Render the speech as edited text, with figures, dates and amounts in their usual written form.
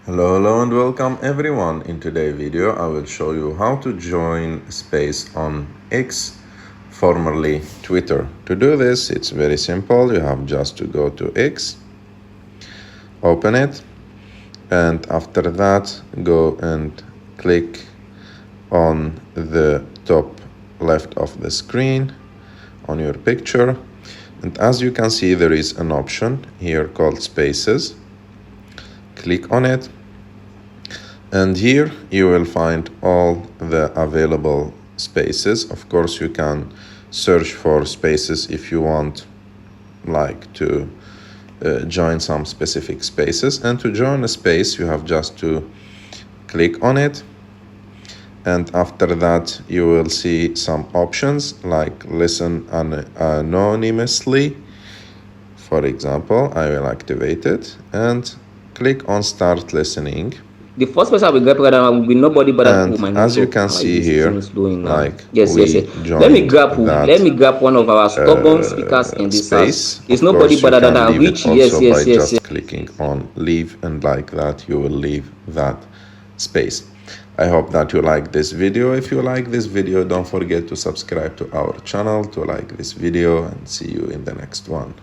Hello and welcome everyone. In today's video I will show you how to join space on X, formerly Twitter. To do this it's very simple. You have just to go to X, open it, and after that go and click on the top left of the screen on your picture, and as you can see there is an option here called Spaces. Click on it, and here you will find all the available spaces. Of course you can search for spaces if you want like to join some specific spaces, and to join a space you have just to click on it, and after that you will see some options like listen anonymously. For example, I will activate it and click on start listening. The first person I will get rather will be nobody but and as you can see here, like yes. Let me grab one of our stubborn speakers in this space. It's nobody but than Rich. By just clicking on leave, and like that you will leave that space. I hope that you like this video. If you like this video, don't forget to subscribe to our channel, to like this video, and see you in the next one.